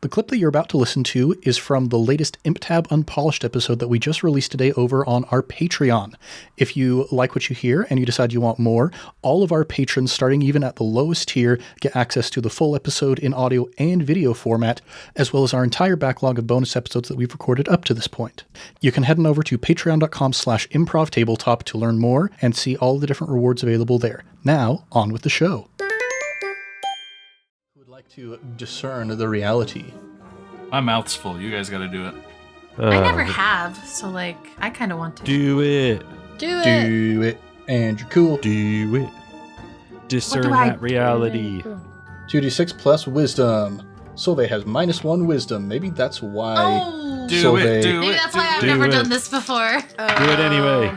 The clip that you're about to listen to is from the latest Imp Tab Unpolished episode that we just released today over on our Patreon. If you like what you hear and you decide you want more, all of our patrons, starting even at the lowest tier, get access to the full episode in audio and video format, as well as our entire backlog of bonus episodes that we've recorded up to this point. You can head on over to patreon.com/improvtabletop to learn more and see all the different rewards available there. Now, on with the show. To discern the reality. My mouth's full. You guys got to do it. I never have, so I kind of want to. Do it. Do it. And you're cool. Do it. Discern that reality. 2d6 plus wisdom. Solveig has -1 wisdom. Maybe that's why. Oh, do it. Maybe that's why I've never done this before. Do it anyway.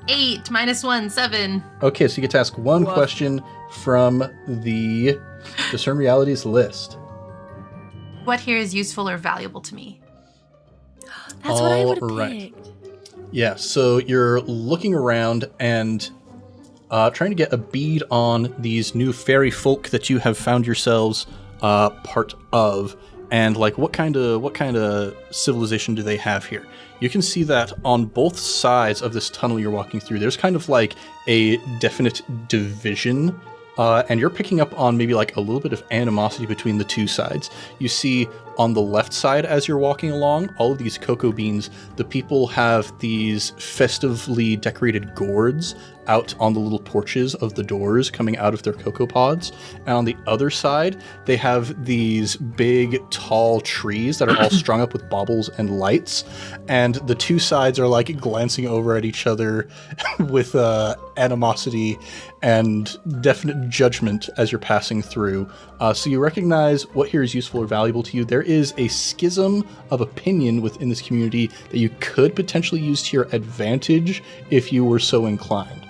8 -1, 7. Okay, so you get to ask one question from the Discern Realities list. What here is useful or valuable to me? That's what I would have picked. Yeah, so you're looking around and trying to get a bead on these new fairy folk that you have found yourselves part of, and what kind of civilization do they have here? You can see that on both sides of this tunnel you're walking through, there's kind of a definite division. And you're picking up on maybe a little bit of animosity between the two sides. You see on the left side as you're walking along, all of these cocoa beans, the people have these festively decorated gourds out on the little porches of the doors coming out of their cocoa pods. And on the other side, they have these big, tall trees that are all strung up with baubles and lights. And the two sides are glancing over at each other with animosity and definite judgment as you're passing through. So you recognize what here is useful or valuable to you. There is a schism of opinion within this community that you could potentially use to your advantage if you were so inclined.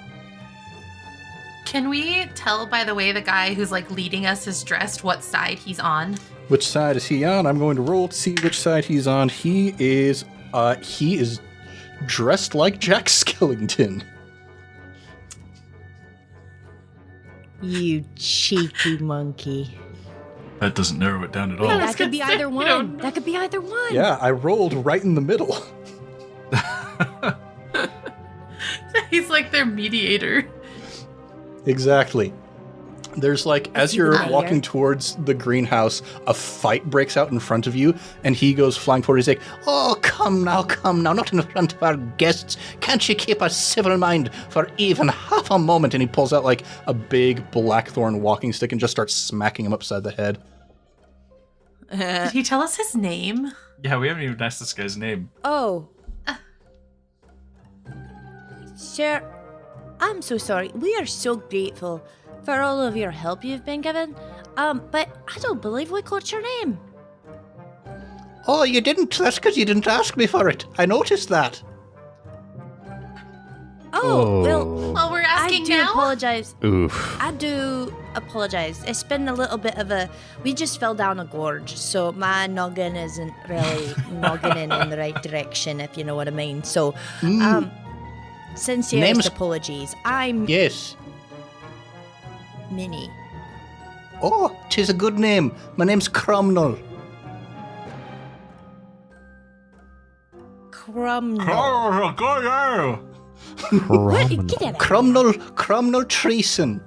Can we tell by the way the guy who's leading us is dressed what side he's on? Which side is he on? I'm going to roll to see which side he's on. He is dressed like Jack Skellington. You cheeky monkey. That doesn't narrow it down at all. Yeah, That could be either one. That could be either one. Yeah, I rolled right in the middle. He's their mediator. Exactly. There's as you're walking towards the greenhouse, a fight breaks out in front of you, and he goes flying forward. He's like, "Oh, come now, not in front of our guests. Can't you keep a civil mind for even half a moment?" And he pulls out a big blackthorn walking stick and just starts smacking him upside the head. Did he tell us his name? Yeah, we haven't even asked this guy's name. Oh. Sir, I'm so sorry. We are so grateful for all of your help you've been given. But I don't believe we caught your name. Oh, you didn't? That's because you didn't ask me for it. I noticed that. Oh, well, Well, we're asking I do now? apologize. Oof. I do apologize. It's been a little bit of we just fell down a gorge, so my noggin isn't really noggin in the right direction, if you know what I mean. So, sincerest apologies. I'm Yes. Minnie. Oh, 'tis a good name. My name's Cromnell. Cromnell. Criminal. Get out of Cromnell Treason.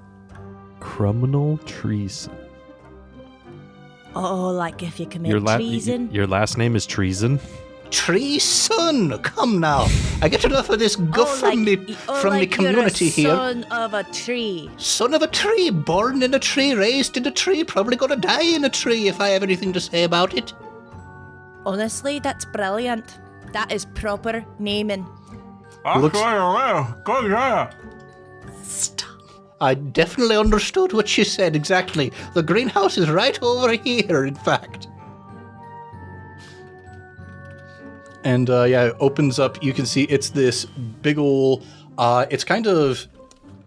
Criminal treason. Oh, if you commit treason. Your last name is treason? Treason! Come now. I get enough of this guff from the community you're a here. son of a tree. Son of a tree, born in a tree, raised in a tree, probably gonna die in a tree if I have anything to say about it. Honestly, that's brilliant. That is proper naming. Stop. I definitely understood what you said exactly. The greenhouse is right over here, in fact. And it opens up. You can see it's this big ol', it's kind of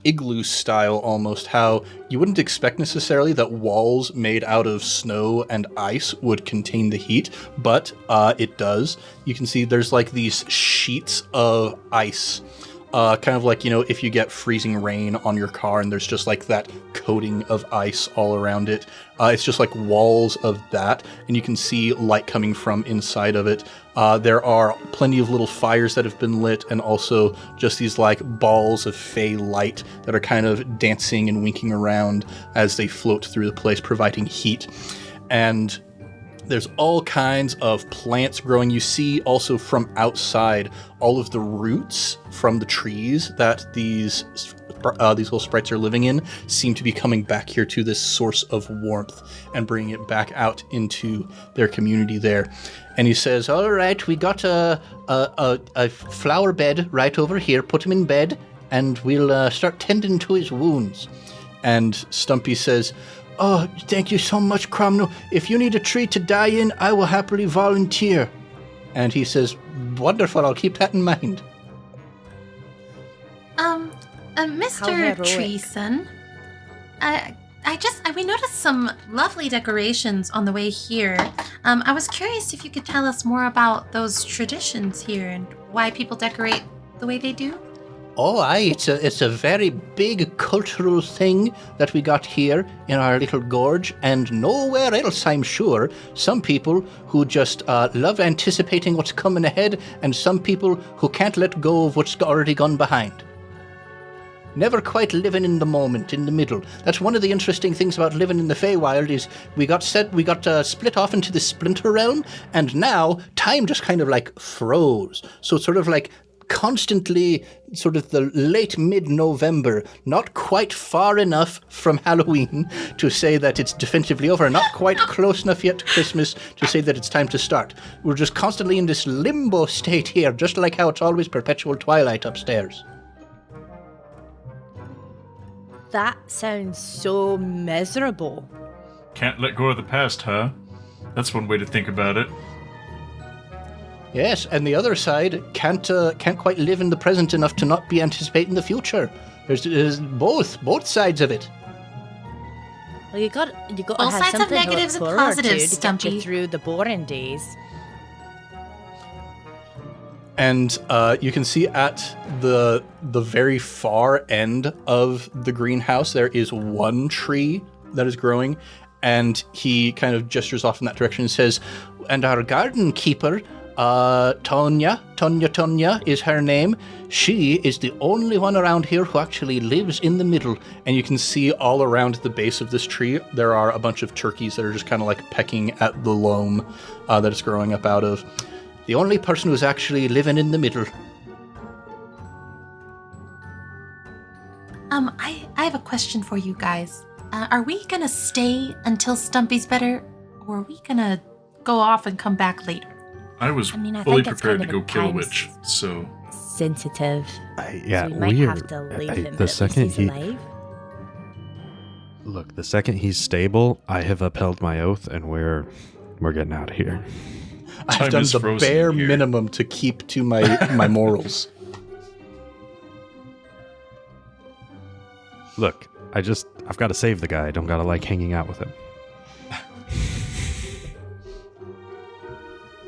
igloo style almost, how you wouldn't expect necessarily that walls made out of snow and ice would contain the heat, but it does. You can see there's these sheets of ice kind of like, if you get freezing rain on your car and there's just like that coating of ice all around it. It's just like walls of that, and you can see light coming from inside of it. There are plenty of little fires that have been lit, and also just these like balls of fey light that are kind of dancing and winking around as they float through the place, providing heat. And there's all kinds of plants growing. You see also from outside all of the roots from the trees that these little sprites are living in seem to be coming back here to this source of warmth and bringing it back out into their community there. And he says, all right, we got a flower bed right over here. Put him in bed and we'll start tending to his wounds. And Stumpy says, oh, thank you so much, Cromno. If you need a tree to die in, I will happily volunteer. And he says, wonderful, I'll keep that in mind. Mr. Treeson, we noticed some lovely decorations on the way here. I was curious if you could tell us more about those traditions here and why people decorate the way they do. Oh, aye, it's a very big cultural thing that we got here in our little gorge, and nowhere else, I'm sure. Some people who just love anticipating what's coming ahead, and some people who can't let go of what's already gone behind. Never quite living in the moment, in the middle. That's one of the interesting things about living in the Feywild is we got split off into the splinter realm, and now time just kind of like froze. So it's sort of like constantly sort of the late mid-November, not quite far enough from Halloween to say that it's definitively over, not quite close enough yet to Christmas to say that it's time to start. We're just constantly in this limbo state here, just like how it's always perpetual twilight upstairs. That sounds so miserable. Can't let go of the past, huh? That's one way to think about it. Yes, and the other side can't quite live in the present enough to not be anticipating the future. There's both sides of it. Well, you got to Both have sides have something negatives to and look forward positives, to get Stumpy. you through the boring days. And you can see at the very far end of the greenhouse, there is one tree that is growing, and he kind of gestures off in that direction and says, and our garden keeper, Tonya is her name. She is the only one around here who actually lives in the middle. And you can see all around the base of this tree, there are a bunch of turkeys that are just kind of like pecking at the loam that it's growing up out of. The only person who's actually living in the middle. I have a question for you guys. Are we gonna stay until Stumpy's better, or are we gonna go off and come back later? I was I fully think it's prepared kind to of go kill a times- witch, so... Sensitive. Yeah, so we might have to leave him, the but at second least he's alive. Look, the second he's stable, I have upheld my oath, and we're getting out of here. I've Time done is the frozen bare here. minimum to keep to my morals. Look, I've got to save the guy. I don't got to like hanging out with him.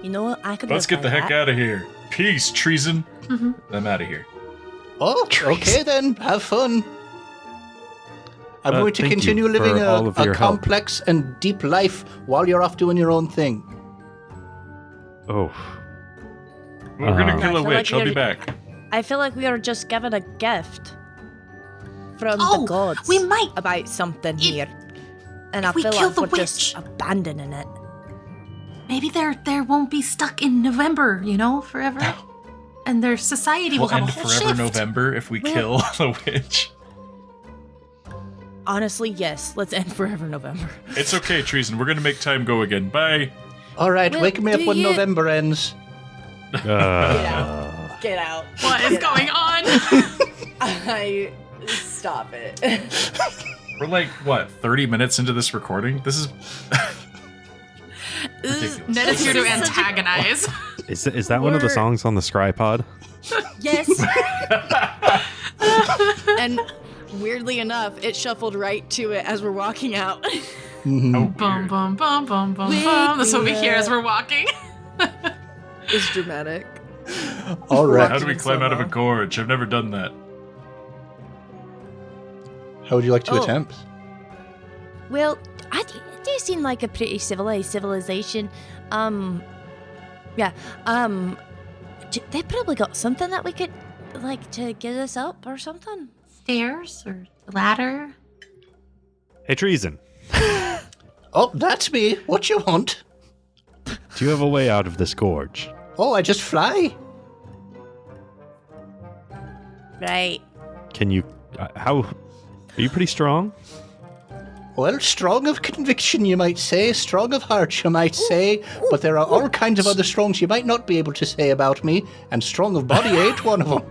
You know what? I could. Let's get the heck out of here. Peace, treason. Mm-hmm. I'm out of here. Oh, okay then. Have fun. I'm going to thank continue you living for all of a your help. complex and deep life while you're off doing your own thing. Oh, We're gonna I kill a feel witch. like I'll be you're- back. I feel like we are just given a gift from Oh, the gods. we might- about something If- here, and I if we feel kill like the we're just witch- abandoning it. Maybe there won't be stuck in November, forever. And their society will We'll have end a whole forever shift. November if we kill the witch. Honestly, yes. Let's end forever November. It's okay, treason. We're gonna make time go again. Bye. All right, Well, wake me up do when you- November ends. Get out. What is going on? I stop it. We're like, what, 30 minutes into this recording? This is ridiculous. Ned is here to This is such a- antagonize. is that one of the We're- songs on the Scry Pod? Yes. And weirdly enough, it shuffled right to it as we're walking out. Mhm. How Bum weird. bum bum bum bum Wake bum. That's what we me hear as up. we're walking. It's dramatic. All right. How do we climb out of a gorge? I've never done that. How would you like to Oh. attempt? Well, it do seem like a pretty civilized civilization. Yeah. They probably got something that we could, like, to get us up or something. Stairs or ladder? Hey, Treason, Oh, that's me. What you want? do you have a way out of this gorge? Oh, I just fly. Right. Can you... how... Are you pretty strong? Well, strong of conviction, you might say. Strong of heart, you might say. But there are all kinds of other strongs you might not be able to say about me. And strong of body ain't one of them.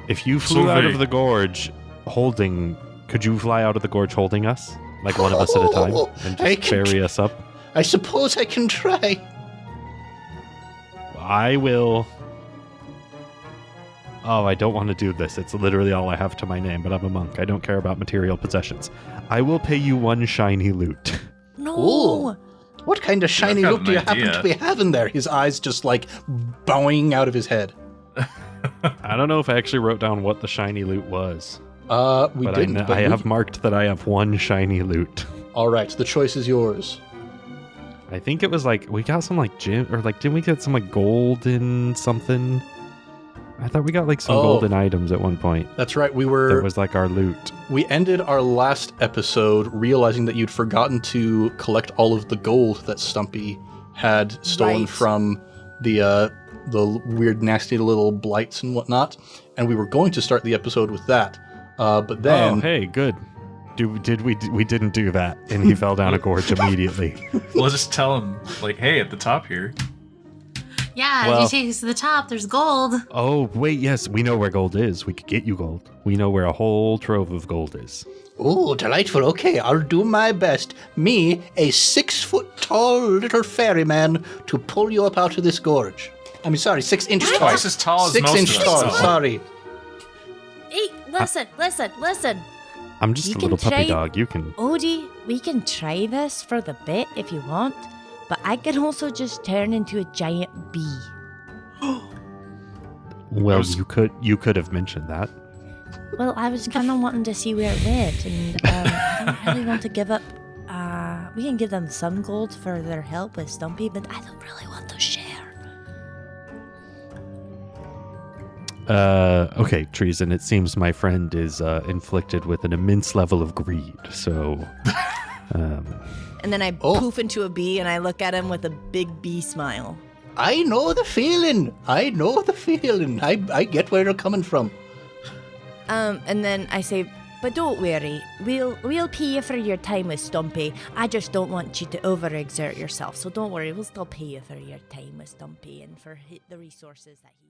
If you flew out Sylvie. of the gorge holding... Could you fly out of the gorge holding us? Like one of us at a time? And I just can ferry us up? I suppose I can try. I will... Oh, I don't want to do this. It's literally all I have to my name, but I'm a monk. I don't care about material possessions. I will pay you 1 shiny loot. No. Ooh. What kind of shiny got look do you an happen idea. to be having there? His eyes just like bowing out of his head. I don't know if I actually wrote down what the shiny loot was. We But didn't. I have marked that I have 1 shiny loot. All right, the choice is yours. I think it was like, we got some like gem, or like, didn't we get some like golden something? I thought we got like some Oh. golden items at one point. That's right. That was like our loot. We ended our last episode realizing that you'd forgotten to collect all of the gold that Stumpy had stolen Right. from the weird, nasty little blights and whatnot, and we were going to start the episode with that. But then, Oh, hey, good. We didn't do that, and he fell down a gorge immediately. We'll just tell him, like, hey, at the top here. Yeah, Well- you take us to the top. There's gold. Oh, wait, yes, we know where gold is. We could get you gold. We know where a whole trove of gold is. oh, delightful. Okay, I'll do my best. Me, a 6-foot-tall little ferryman, to pull you up out of this gorge. I mean, sorry, 6-inch tall. Twice as tall as 6-inch most of tall. us. Sorry. Hey, listen. I'm just You a can little puppy try- dog. You can... Odie, we can try this for the bit if you want, but I can also just turn into a giant bee. Well, was- you could have mentioned that. Well, I was kind of wanting to see where it went, and I don't really want to give up. We can give them some gold for their help with Stumpy, but I don't really want to share. Okay, Treason, it seems my friend is inflicted with an immense level of greed, so... And then I Oh. poof into a bee and I look at him with a big bee smile. I know the feeling. I get where you're coming from. And then I say, but don't worry, we'll pay you for your time with Stumpy. I just don't want you to overexert yourself, so don't worry, we'll still pay you for your time with Stumpy and for the resources that he